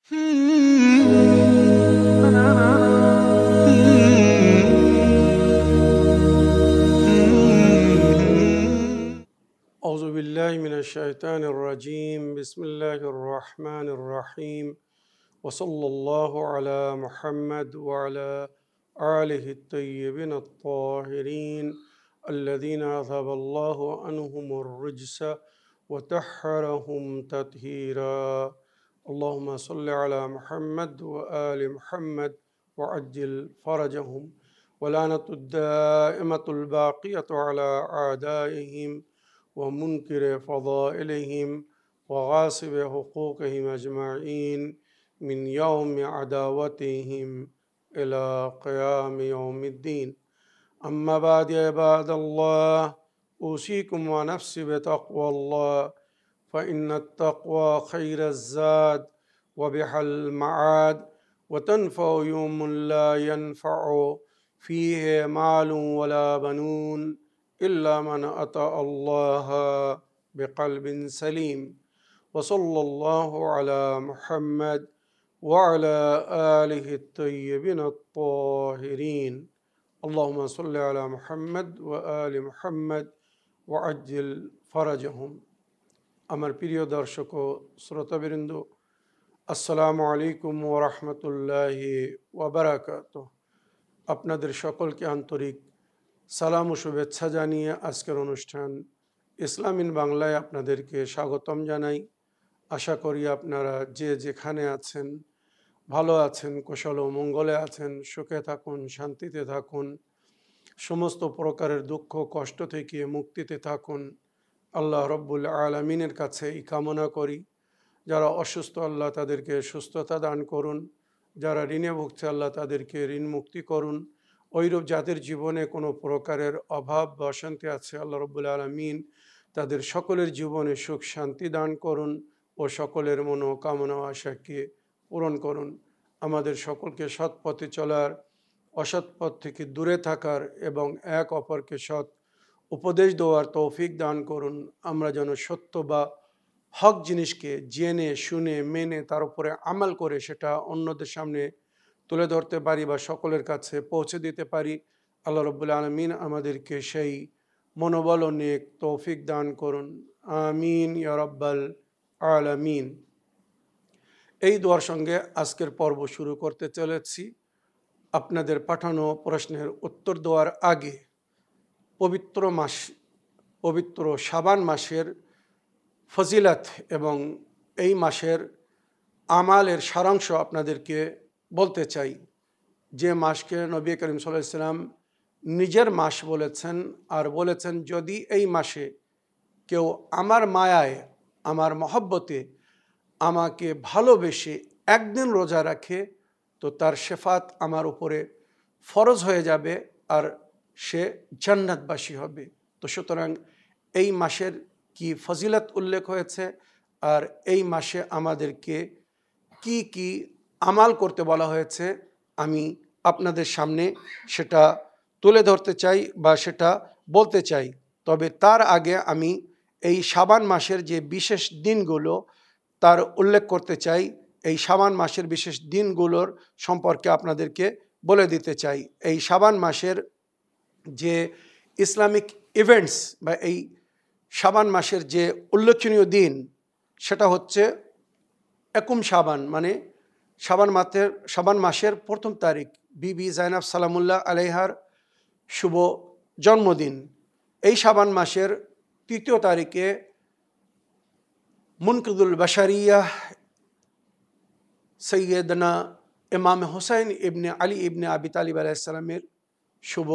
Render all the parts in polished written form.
أعوذ بالله من الشيطان الرجيم بسم الله الرحمن الرحيم وصلى الله على محمد وعلى آله الطيبين الطاهرين الذين أذهب الله عنهم الرجس وطهرهم تطهيرا اللهم صل على محمد وآل محمد وعجل فرجهم ولعنة الدائمة الباقية على أعدائهم ومنكر فضائلهم وغاصب حقوقهم أجمعين من يوم عداوتهم إلى قيام يوم الدين أما بعد يا عباد الله أوصيكم ونفسي بتقوى الله فإن التقوى خير الزاد وبها المعاد وتنفع يوم لا ينفع فيه مال ولا بنون إلا من أتى الله بقلب سليم وصلى الله على محمد وعلى آله الطيبين الطاهرين اللهم صل على محمد وآل محمد وعجل فرجهم আমার প্রিয় দর্শক ও শ্রোতাবৃন্দ আসসালামু আলাইকুম ওয়া রাহমাতুল্লাহি ওয়া বারাকাতুহু আপনাদের সকলকে আন্তরিক সালাম ও শুভেচ্ছা জানিয়ে আজকের অনুষ্ঠান ইসলাম ইন বাংলায় আপনাদেরকে স্বাগতম জানাই। আশা করি আপনারা যে যেখানে আছেন ভালো আছেন, কুশল ও মঙ্গলে আছেন, সুখে থাকুন, শান্তিতে থাকুন, সমস্ত প্রকারের দুঃখ কষ্ট থেকে মুক্তিতে থাকুন। আল্লাহ রব্বুল আলামিনের কাছে এই কামনা করি। যারা অসুস্থ আল্লাহ তাদেরকে সুস্থতা দান করুন, যারা ঋণে ভুগছে আল্লাহ তাদেরকে ঋণ মুক্তি করুন। ওইরূপ যাদের জীবনে কোনো প্রকারের অভাব বা অশান্তি আছে আল্লাহ রব্বুল আলামিন তাদের সকলের জীবনে সুখ শান্তি দান করুন ও সকলের মনোকামনা আশাকে পূরণ করুন। আমাদের সকলকে সৎ পথে চলার, অসৎ পথ থেকে দূরে থাকার এবং এক অপরকে সৎ উপদেশ দেওয়ার তৌফিক দান করুন। আমরা যেন সত্য বা হক জিনিসকে জেনে শুনে মেনে তার উপরে আমল করে সেটা অন্যদের সামনে তুলে ধরতে পারি বা সকলের কাছে পৌঁছে দিতে পারি। আল্লাহ রব্বুল আলামিন আমাদেরকে সেই মনোবল ও নেক তৌফিক দান করুন। আমিন ইয়া রাব্বাল আলামিন। এই দোয়ার সঙ্গে আজকের পর্ব শুরু করতে চলেছি। আপনাদের পাঠানো প্রশ্নের উত্তর দেওয়ার আগে পবিত্র শাবান মাসের ফজিলত এবং এই মাসের আমালের সারাংশ আপনাদেরকে বলতে চাই। যে মাসকে নবী করিম সাল্লাল্লাহু আলাইহি ওয়াসাল্লাম নিজের মাস বলেছেন, আর বলেছেন যদি এই মাসে কেউ আমার মায়ায়, আমার মহব্বতে আমাকে ভালোবেসে একদিন রোজা রাখে তো তার শেফাত আমার উপরে ফরজ হয়ে যাবে আর সে জান্নাতবাসী হবে। তো সুতরাং এই মাসের কি ফজিলত উল্লেখ হয়েছে আর এই মাসে আমাদেরকে কি কি আমাল করতে বলা হয়েছে আমি আপনাদের সামনে সেটা তুলে ধরতে চাই বা সেটা বলতে চাই। তবে তার আগে আমি এই শাবান মাসের যে বিশেষ দিনগুলো তার উল্লেখ করতে চাই। এই শাবান মাসের বিশেষ দিনগুলোর সম্পর্কে আপনাদেরকে বলে দিতে চাই। এই শাবান মাসের যে ইসলামিক ইভেন্টস বা এই শাবান মাসের যে উল্লেখনীয় দিন সেটা হচ্ছে একুম শাবান, মানে শাবান মাসের প্রথম তারিখ বিবি জাইনাব সালামুল্লাহ আলাইহার শুভ জন্মদিন। এই শাবান মাসের তৃতীয় তারিখে মুনকিদুল বাশারিয়াহ সৈয়দনা ইমাম হুসাইন ইবনে আলী ইবনে আবি তালিব আলাইহিস সালামের শুভ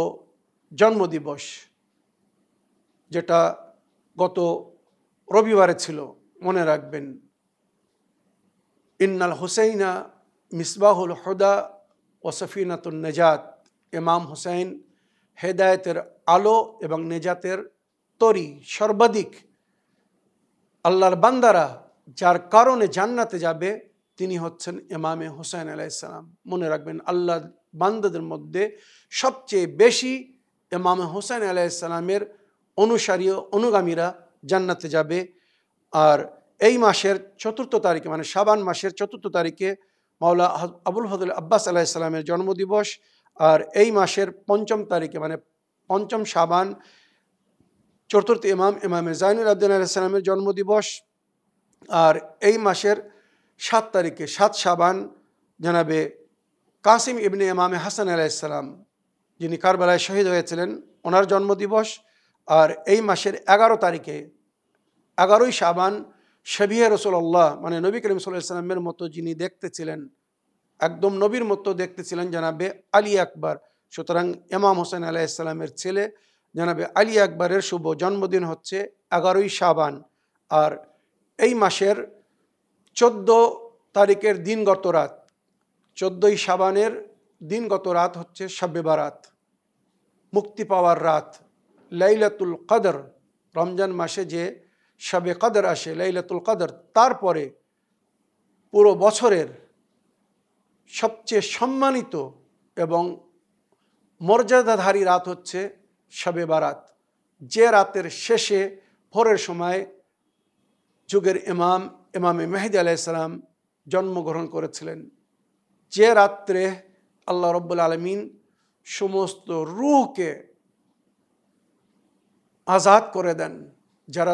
জন্মদিবস, যেটা গত রবিবারে ছিল। মনে রাখবেন, ইন্নাল হুসাইনা মিসবাহুল হুদা ও সফিনাতুন নেজাত। ইমাম হুসাইন হেদায়েতের আলো এবং নেজাতের তরি। সর্বাধিক আল্লাহর বান্দারা যার কারণে জান্নাতে যাবে তিনি হচ্ছেন ইমামে হুসাইন আলাইহিস সালাম। মনে রাখবেন, আল্লাহর বান্দাদের মধ্যে সবচেয়ে বেশি ইমামে হুসাইন আলাইহিস সালামের অনুসারী অনুগামীরা জান্নাতে যাবে। আর এই মাসের ৪র্থ তারিখে মানে শাবান মাসের ৪র্থ তারিখে মাওলা আবুল ফজল আব্বাস আলাইহিসসালামের জন্মদিবস। আর এই মাসের ৫ম তারিখে মানে ৫ম শাবান ৪র্থ ইমামে জাইনুল আবদিন আলাইহিসসালামের জন্মদিবস। আর এই মাসের ৭ তারিখে ৭ শাবান জনাবে কাসিম ইবনে ইমামে হাসান আলাইহিসসালাম, যিনি কারবালায় শহীদ হয়েছিলেন, ওনার জন্মদিবস। আর এই মাসের ১১ তারিখে ১১ই শাবান শবিয়ে রসুল্লাহ মানে নবী করিম সাল্লাল্লাহু আলাইহি ওয়াসাল্লামের মতো যিনি দেখতে ছিলেন, একদম নবীর মতো দেখতে ছিলেন, জনাবে আলী আকবর। সুতরাং ইমাম হোসেন আলাইহিস সালামের ছেলে জনাবে আলী আকবরের শুভ জন্মদিন হচ্ছে ১১ই শাবান। আর এই মাসের ১৪ তারিখের দিনগত রাত, ১৪ই শাবানের দিনগত রাত হচ্ছে শবে বারাত, মুক্তি পাওয়ার রাত, লাইলাতুল কদর। রমজান মাসে যে শবে কদর আসে, লাইলাতুল কদর, তারপরে পুরো বছরের সবচেয়ে সম্মানিত এবং মর্যাদাধারী রাত হচ্ছে শবে বারাত, যে রাতের শেষে ভোরের সময় যুগের ইমামে মেহেদী আলাইহিস সালাম জন্মগ্রহণ করেছিলেন, যে রাত্রে আল্লাহ রব্বুল আলামিন সমস্ত রূহকে আজাদ করে দেন। যারা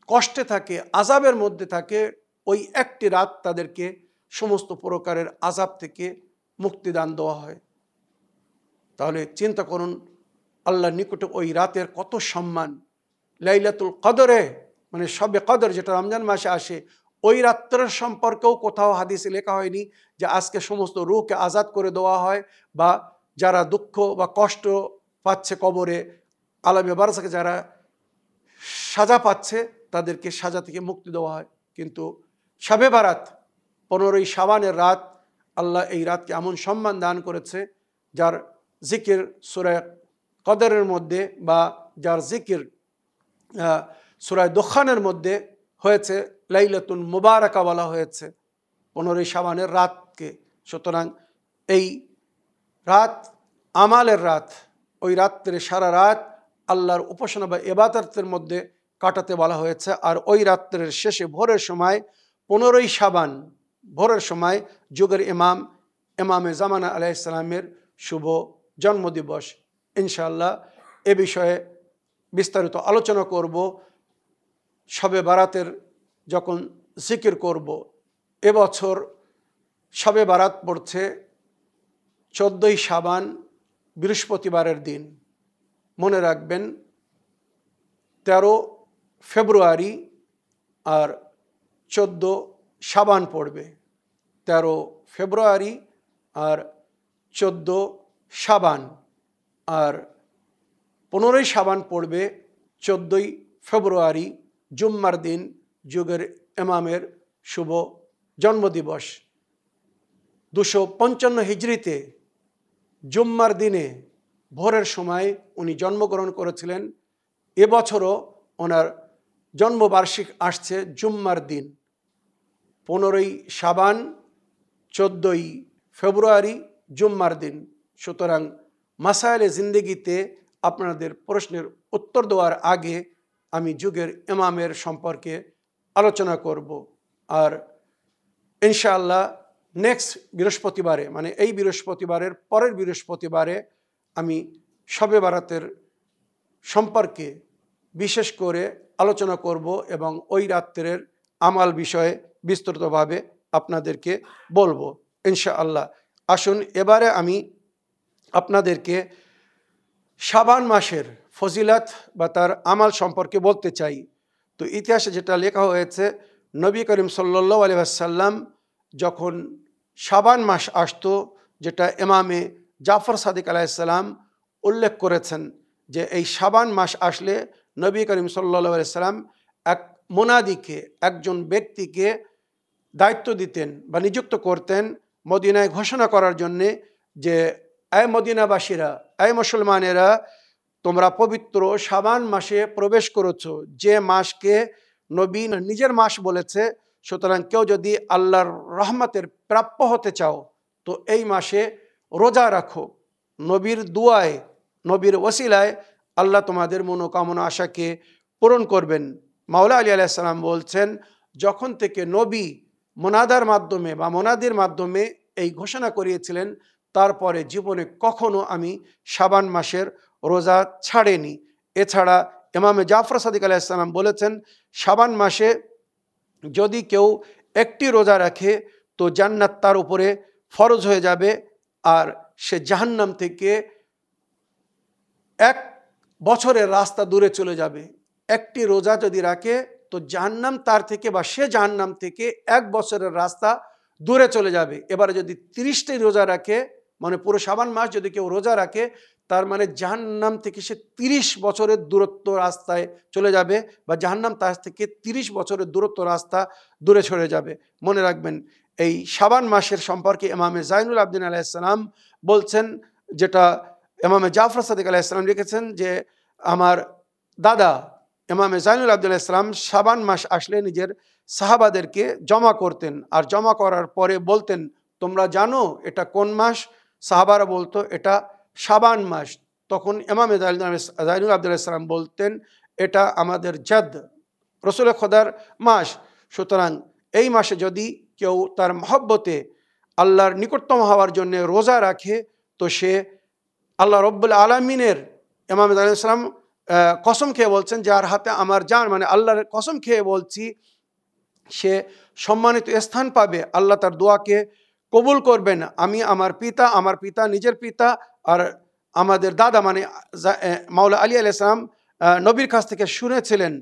কষ্টে থাকে, আযাবের মধ্যে থাকে, ওই একটি রাত তাদেরকে সমস্ত প্রকারের আযাব থেকে মুক্তিদান দেওয়া হয়। তাহলে চিন্তা করুন আল্লাহর নিকটে ওই রাতের কত সম্মান। লাইলাতুল কদরে মানে শবে কদর যেটা রমজান মাসে আসে, ওই রাত্রের সম্পর্কেও কোথাও হাদিসে লেখা হয়নি যে আজকে সমস্ত রূহকে আজাদ করে দেওয়া হয়, বা যারা দুঃখ বা কষ্ট পাচ্ছে কবরে, আলামে বারজাখে যারা সাজা পাচ্ছে, তাদেরকে সাজা থেকে মুক্তি দেওয়া হয়। কিন্তু শবে বারাত 15ই শাবানের রাত, আল্লাহ এই রাতকে এমন সম্মান দান করেছে, যার জিকির সূরা কদরের মধ্যে বা যার জিকির সূরা দুখানের মধ্যে হয়েছে, লাইলাতুল মুবারাকা বলা হয়েছে 15ই শাবানের রাতকে। সুতরাং এই রাত আমালের রাত, ওই রাত্রে সারা রাত আল্লাহর উপাসনা বা ইবাদতের মধ্যে কাটাতে বলা হয়েছে। আর ওই রাত্রের শেষে ভোরের সময় 15ই শাবান ভোরের সময় যুগের ইমামে জামানা আলাইহিস সালামের শুভ জন্মদিবস। ইনশাআল্লাহ এ বিষয়ে বিস্তারিত আলোচনা করব শবে বারাতের যখন জিকির করব। এবছর শবে বারাত পড়ছে 14ই শাবান বৃহস্পতিবারের দিন। মনে রাখবেন 13 ফেব্রুয়ারি আর 14 শাবান পড়বে, 13 ফেব্রুয়ারি আর 14 শাবান। আর 15ই শাবান পড়বে 14ই ফেব্রুয়ারি জুম্মার দিন, যুগের ইমামের শুভ জন্মদিবস। 255 হিজরিতে জুম্মার দিনে ভোরের সময় উনি জন্মগ্রহণ করেছিলেন। এবছরও ওনার জন্মবার্ষিক আসছে জুম্মার দিন, 15ই শাবান 14ই ফেব্রুয়ারি জুম্মার দিন। সুতরাং মাসায়েলে জিন্দেগিতে আপনাদের প্রশ্নের উত্তর দেওয়ার আগে আমি যুগের ইমামের সম্পর্কে আলোচনা করব। আর ইনশাআল্লাহ নেক্সট বৃহস্পতিবারে মানে এই বৃহস্পতিবারের পরের বৃহস্পতিবারে আমি শবে বারাতের সম্পর্কে বিশেষ করে আলোচনা করব এবং ওই রাত্রের আমাল বিষয়ে বিস্তৃতভাবে আপনাদেরকে বলবো ইনশাআল্লাহ। আসুন এবারে আমি আপনাদেরকে শাবান মাসের ফজিলত বা তার আমাল সম্পর্কে বলতে চাই। তো ইতিহাসে যেটা লেখা হয়েছে, নবী করিম সাল্লাল্লাহু আলাইহি ওয়াসাল্লাম যখন শাবান মাস আসতো, যেটা ইমামে জাফর সাদিক আলাইহিস সালাম উল্লেখ করেছেন যে এই শাবান মাস আসলে নবী করিম সাল্লাল্লাহু আলাইহি ওয়াসাল্লাম এক মুনাদিকে, একজন ব্যক্তিকে দায়িত্ব দিতেন বা নিযুক্ত করতেন মদিনায় ঘোষণা করার জন্যে যে এ মদিনাবাসীরা, এ মুসলমানেরা, তোমরা পবিত্র শাবান মাসে প্রবেশ করেছো, যে মাসকে নবী নিজের মাস বলেছে। সুতরাং কেউ যদি আল্লাহর রহমতের প্রাপ্য হতে চাও তো এই মাসে রোজা রাখো। নবীর দুয়ায়, নবীর ওসিলায় আল্লাহ তোমাদের মনোকামনা আশাকে পূরণ করবেন। মাওলা আলী আলাইহিস সালাম বলছেন, যখন থেকে নবী মোনাদার মাধ্যমে বা মোনাদির মাধ্যমে এই ঘোষণা করিয়েছিলেন, তারপরে জীবনে কখনো আমি শাবান মাসের রোজা ছাড়েনি। এছাড়া ইমামে জাফর সাদিক আলাইহিস সালাম বলেছেন, শাবান মাসে যদি কেউ একটি রোজা রাখে তো জান্নাত তার উপরে ফরজ হয়ে যাবে, আর সে জাহান্নাম থেকে 1 বছরের রাস্তা দূরে চলে যাবে। একটি রোজা যদি রাখে তো জাহান্নাম তার থেকে বা সে জাহান্নাম থেকে 1 বছরের রাস্তা দূরে চলে যাবে। এবারে যদি 30টি রোজা রাখে, মানে পুরো শাবান মাস যদি কেউ রোজা রাখে, তার মানে জাহান্নাম থেকে সে 30 বছরের দূরত্ব রাস্তায় চলে যাবে, বা জাহান্নাম তার থেকে 30 বছরের দূরত্ব রাস্তা দূরে সরে যাবে। মনে রাখবেন, এই শাবান মাসের সম্পর্কে ইমামে জাইনুল আবদিন আলাইহিস সালাম বলছেন, যেটা ইমামে জাফর সাদিক আলাইহিস সালাম লিখেছেন, যে আমার দাদা ইমামে জাইনুল আবদিন আলাইহিস সালাম শাবান মাস আসলে নিজের সাহাবাদেরকে জমা করতেন, আর জমা করার পরে বলতেন, তোমরা জানো এটা কোন মাস? সাহাবারা বলতো এটা শাবান মাস। তখন ইমামে জাইনুল আবদিন আলাইহিস সালাম বলতেন, এটা আমাদের জাদ রসুল খোদার মাস। সুতরাং এই মাসে যদি কেউ তার মহব্বতে আল্লাহর নিকটতম হওয়ার জন্য রোজা রাখে, তো সে আল্লাহ রব্বুল আলামিনের, ইমাম আলাইহিস সালাম কসম খেয়ে বলছেন, যার হাতে আমার জান, মানে আল্লাহর কসম খেয়ে বলছি, সে সম্মানিত স্থান পাবে, আল্লাহ তার দোয়াকে কবুল করবেন। আমি আমার পিতা নিজের পিতা, আর আমাদের দাদা মানে মাওলা আলী আলাইহিস সালাম নবীর কাছ থেকে শুনেছিলেন,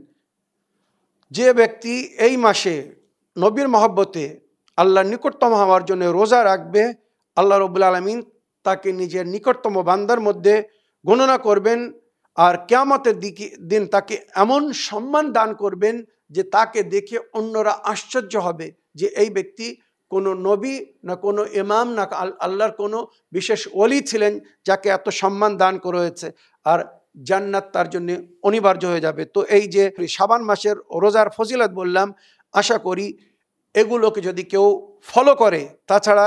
যে ব্যক্তি এই মাসে নবীর মহব্বতে আল্লাহর নিকটতম হওয়ার জন্য রোজা রাখবে, আল্লাহ রব্বুল আলামিন তাকে নিজের নিকটতম বান্দার মধ্যে গণনা করবেন, আর কিয়ামতের দিন তাকে এমন সম্মান দান করবেন যে তাকে দেখে অন্যরা আশ্চর্য হবে, যে এই ব্যক্তি কোনো নবী না কোনো ইমাম না আল্লাহর কোনো বিশেষ ওলি ছিলেন, যাকে এত সম্মান দান করা হয়েছে, আর জান্নাত তার জন্য অনিবার্য হয়ে যাবে। তো এই যে শাবান মাসের রোজার ফজিলত বললাম, আশা করি এগুলোকে যদি কেউ ফলো করে। তাছাড়া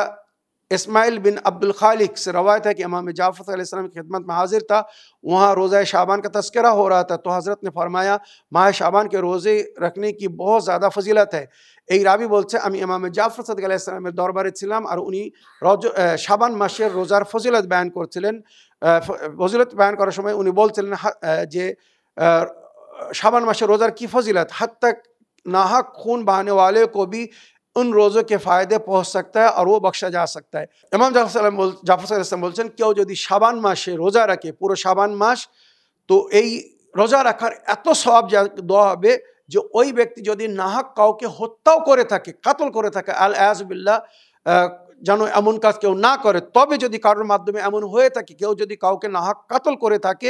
इस्माइल बिन अब्दुल खालिक से रवायत है कि इमाम जाफ़र अलैहिस्सलाम की खिदमत में हाजिर था, वहाँ रोज़ा शाबान का तज़किरा हो रहा था, तो हज़रत ने फरमाया माह शाबान के रोज़े रखने की बहुत ज़्यादा फजीलत है। এই রাবি বলছে, আমি ইমাম জাফর সাদিক আলাইহিস সালামের দরবারে ছিলাম, আর উনি শাবান মাসের রোজার ফজিলত বয়ান করছিলেন। ফজিলত বয়ান করার সময় উনি বলছিলেন যে শাবান মাসের রোজার কি ফজিলত, हद तक नाहक खून बहाने वाले को भी उन रोज़ों के फ़ायदे पहुँच सकता है और वो बख्शा जा सकता है। इमाम জাফর সাল্লাল্লাহু বলছেন, কেউ যদি শাবান মাসে রোজা রাখে, পুরো শাবান মাস, তো এই রোজা রাখার এত সওয়াব দেওয়া হবে যে ওই ব্যক্তি যদি নাহক কাউকে হত্যাও করে থাকে, কাতল করে থাকে, আল আয়াজ বিল্লাহ, যেন এমন কাজ কেউ না করে, তবে যদি কারোর মাধ্যমে এমন হয়ে থাকে, কেউ যদি কাউকে নাহক কাতল করে থাকে,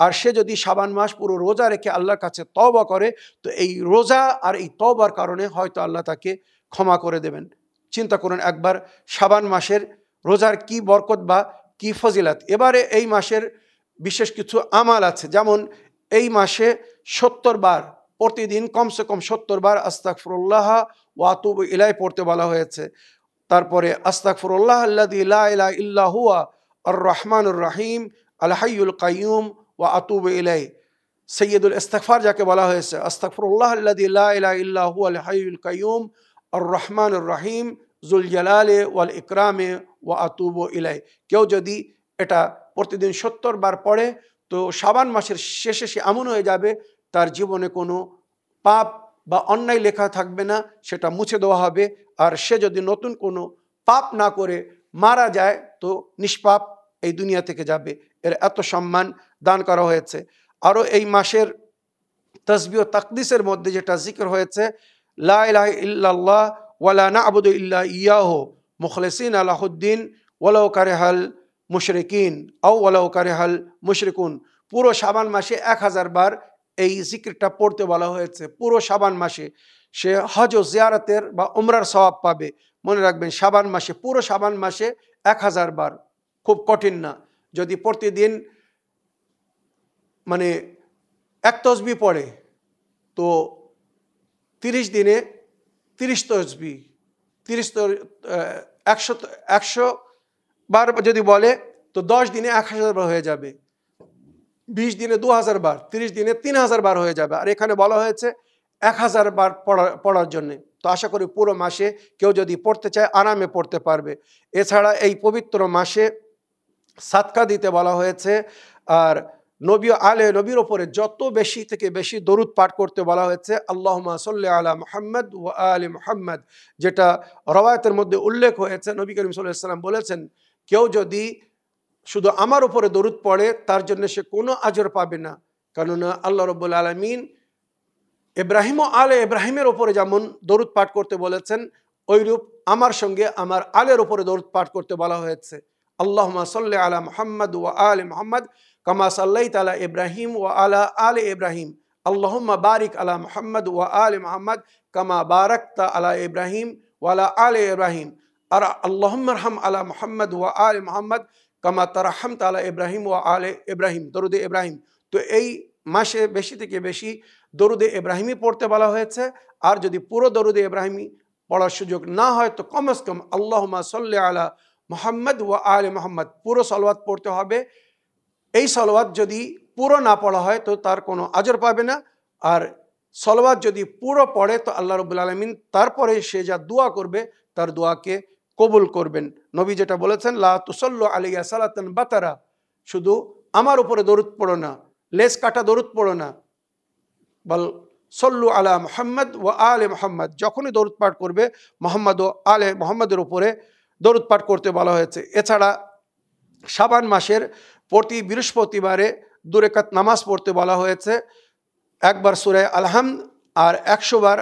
আর সে যদি শাবান মাস পুরো রোজা রেখে আল্লাহর কাছে তওবা করে, তো এই রোজা আর এই তওবার কারণে হয়তো আল্লাহ তাকে ক্ষমা করে দেবেন। চিন্তা করুন একবার, শাবান মাসের রোজার কি বরকত বা কি ফজিলত। এবারে এই মাসের বিশেষ কিছু আমাল আছে, যেমন এই মাসে 70 বার, প্রতিদিন কমসে কম 70 বার আস্তাগফিরুল্লাহ ওয়া আতুবু ইলাইহি পড়তে বলা হয়েছে। তারপরে আস্তাগফিরুল্লাহ আল্লাযী লা ইলাহা ইল্লা হুয়া আর রহমানুর রহিম আল হাইয়ুল কাইয়ুম ওয়া আতুবু ইলাইহি, সৈয়দুল ইস্তিগফার যাকে বলা হয়েছে, আস্তাগফিরুল্লাহ আল্লাযী লা ইলাহা ইল্লা হুয়া আল হাইয়ুল কাইয়ুম আর রহমানুর রহিম যুল জালালি ওয়াল ইকরামে ওয়া আতুবু ইলাইহি। কেউ যদি এটা প্রতিদিন 70 বার পড়ে, তো শাবান মাসের শেষে সে এমন হয়ে যাবে, তার জীবনে কোনো পাপ বা অন্যায় লেখা থাকবে না, সেটা মুছে দেওয়া হবে। আর সে যদি নতুন কোনো পাপ না করে মারা যায়, তো নিষ্পাপ এই দুনিয়া থেকে যাবে। এর এত সম্মান দান করা হয়েছে। আরও এই মাসের তাসবিহ ও তাকদিসের মধ্যে যেটা জিকির হয়েছে, লা ইলাহা ইল্লাল্লাহ ওয়ালা না'বুদু ইল্লা ইয়াহু মুখলিসিনা লাহুদ্দিন ওয়ালাউ কারিহাল মুশরিকিন আও ওয়ালাউ কারিহাল মুশরিকুন। পুরো শাবান মাসে 1000 বার এই জিকিরটা পড়তে বলা হয়েছে। পুরো শাবান মাসে সে হজ ও জিয়ারতের বা উমরার সওয়াব পাবে। মনে রাখবেন, শাবান মাসে, পুরো শাবান মাসে 1000 বার, খুব কঠিন না। যদি প্রতিদিন মানে 1 তসবিহ পড়ে, তো 30 দিনে 30 তসবিহ, 100 বার যদি বলে, তো 10 দিনে 1000 বার হয়ে যাবে, 20 দিনে 2000 বার, 30 দিনে 3000 বার হয়ে যাবে। আর এখানে বলা হয়েছে 1000 বার পড়ার জন্যে। তো আশা করি পুরো মাসে কেউ যদি পড়তে চায় আরামে পড়তে পারবে। এছাড়া এই পবিত্র মাসে সাদকা দিতে বলা হয়েছে। আর নবী আলে নবীর ওপরে যত বেশি থেকে বেশি দরুদ পাঠ করতে বলা হয়েছে। আল্লাহুম্মা সাল্লি আলা মুহাম্মদ ওয়া আলি মুহাম্মদ, যেটা রওয়ায়াতের মধ্যে উল্লেখ হয়েছে। নবী করিম সাল্লাল্লাহু আলাইহি ওয়াসাল্লাম বলেছেন, কেউ যদি শুধু আমার উপরে দরুদ পড়ে তার জন্য সে কোনো আজর পাবে না, কেননা আল্লাহ রাব্বুল আলামিন ইব্রাহিম ও আলে ইব্রাহিমের ওপরে যেমন দরুদ পাঠ করতে বলেছেন, ওইরূপ আমার সঙ্গে আমার আলের ওপরে দরুদ পাঠ করতে বলা হয়েছে। আল্লাহুম্মা সাল্লি আলা মুহাম্মদ ওয়া আলি মুহাম্মদ কামা সাল্লাইতা আলা ইব্রাহিম ওয়া আলা আলি ইব্রাহিম। আল্লাহুম্মা বারিক আলা মুহাম্মদ ওয়া আলি মুহাম্মদ কামা বারাকতা আলা ইব্রাহিম ওয়া আলা আলি ইব্রাহিম। আর আল্লাহুম্মা রহম আলা মুহাম্মদ ওয়া আলি মুহাম্মদ কামা তারহামতা আলা ইব্রাহিম ওয়া আলি ইব্রাহিম, দরুদে ইব্রাহিম। তো এই মাসে বেশি থেকে বেশি দরুদে ইব্রাহিমই পড়তে বলা হয়েছে। আর যদি পুরো দরুদে ইব্রাহিমী পড়ার সুযোগ না হয় তো কমস কম আল্লাহুম্মা সাল্লি আলা মুহাম্মদ ওয়া আলি মুহাম্মদ পুরো সালাওয়াত পড়তে হবে। এই সালাওয়াত যদি পুরো না পড়া হয় তো তার কোনো আজর পাবে না। আর সালাওয়াত যদি পুরো পড়ে তো আল্লাহ রাব্বুল আলামিন তারপরে সে যা দোয়া করবে তার দোয়াকে কবুল করবেন। নবী যেটা বলেছেন, লা তুসাল্লু আলাইয়া সালাতান বাতারা, শুধু আমার উপরে দরুদ পড়ো না, লেস কাটা দরুদ পড়ো না, বল সল্লু আলা মুহাম্মদ ওয়া আলে মুহাম্মদ, যখনই দরুদ পাঠ করবে মুহাম্মদ ও আলে মুহাম্মদের উপরে দরুদ পাঠ করতে বলা হয়েছে। এছাড়া শাবান মাসের প্রতি বৃহস্পতিবারে 2 রাকাত নামাজ পড়তে বলা হয়েছে। একবার সূরা আল-হামদ আর 100 বার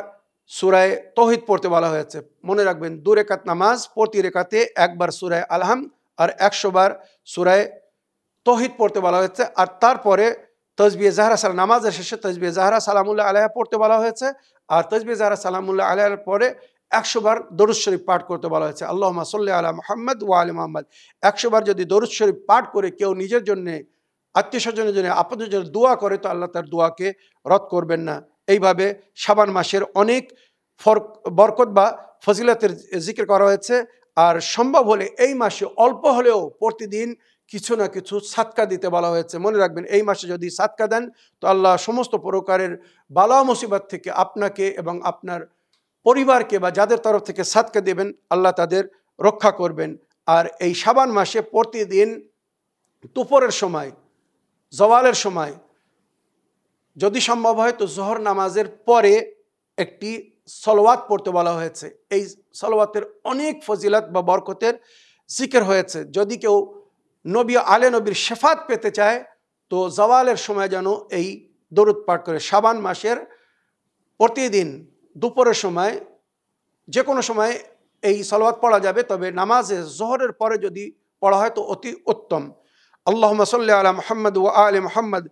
সূরা তাওহীদ পড়তে বলা হয়েছে। মনে রাখবেন, 2 রাকাত নামাজ, প্রতি রাকাতে একবার সূরা আল-হামদ আর 100 বার সূরা তাওহীদ পড়তে বলা হয়েছে। আর তারপরে তসবিহ জাহরা সালাম, নামাজের শেষে তসবিহ জাহরা সালামুল্লাহ আলাইহা পড়তে বলা হয়েছে। আর তসবিহ জাহরা সালামুল্লাহ আলাইহার পরে 100 বার দরুদ শরীফ পাঠ করতে বলা হয়েছে। আল্লাহুম্মা সাল্লি আলা মুহাম্মদ ওয়া আলি মুহাম্মদ। 100 বার যদি দরুদ শরীফ পাঠ করে কেউ নিজের জন্য, আত্মীয়স্বজনের জন্য, আপনাদের জন্য দোয়া করে তো আল্লাহ তার দোয়াকে রদ করবেন না। এইভাবে শাবান মাসের অনেক বরকত বা ফজিলতের জিকির করা হয়েছে। আর সম্ভব হলে এই মাসে অল্প হলেও প্রতিদিন কিছু না কিছু সাদকা দিতে বলা হয়েছে। মনে রাখবেন, এই মাসে যদি সাদকা দেন তো আল্লাহ সমস্ত প্রকারের বালা মুসিবত থেকে আপনাকে এবং আপনার পরিবারকে বা যাদের তরফ থেকে সাদকা দেবেন আল্লাহ তাদের রক্ষা করবেন। আর এই শাবান মাসে প্রতিদিন দুপুরের সময়, জওয়ালের সময়, যদি সম্ভব হয় তো জোহর নামাজের পরে একটি সলাওয়াত পড়তে বলা হয়েছে। এই সলাওয়াতের অনেক ফজিলত বা বরকতের জিকির হয়েছে। যদি কেউ নবী আলে নবীর শেফাত পেতে চায় তো জওয়ালের সময় যেন এই দরুদ পাঠ করে। শাবান মাসের প্রতিদিন দুপুরের সময়, যে কোনো সময় এই সলাওয়াত পড়া যাবে, তবে নামাজে জোহরের পরে যদি পড়া হয় তো অতি উত্তম। আল্লাহুম্মা সাল্লি আলা মুহাম্মদ ওয়া আলি মুহাম্মদ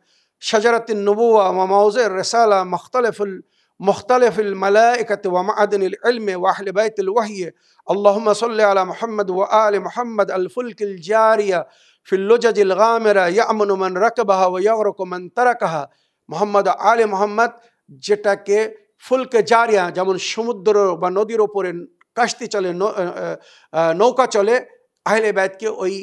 শাজারাতিন নুবুওয়া ওয়া মাওজির রিসালা মুখতালিফুল মালাইকাতি ওয়া মাআদিনিল ইলমি ওয়া আহলি বাইতিল ওয়াহyi। আল্লাহুম্মা সাল্লি আলা মুহাম্মদ ওয়া আলি মুহাম্মদ আল ফুলকিল জারিয়া ফিল লুজাজিল গামিরা ইয়ামুনু মান রাকাবাহা ওয়া ইয়াগরিকু মান তারাকাহা। মুহাম্মদ আলি মুহাম্মদ, যেটাকে ফুলকে জারিয়া, যেমন সমুদ্র বা নদীর ওপরে কাশতি চলে, নৌকা চলে, আহলে বাইতকে ওই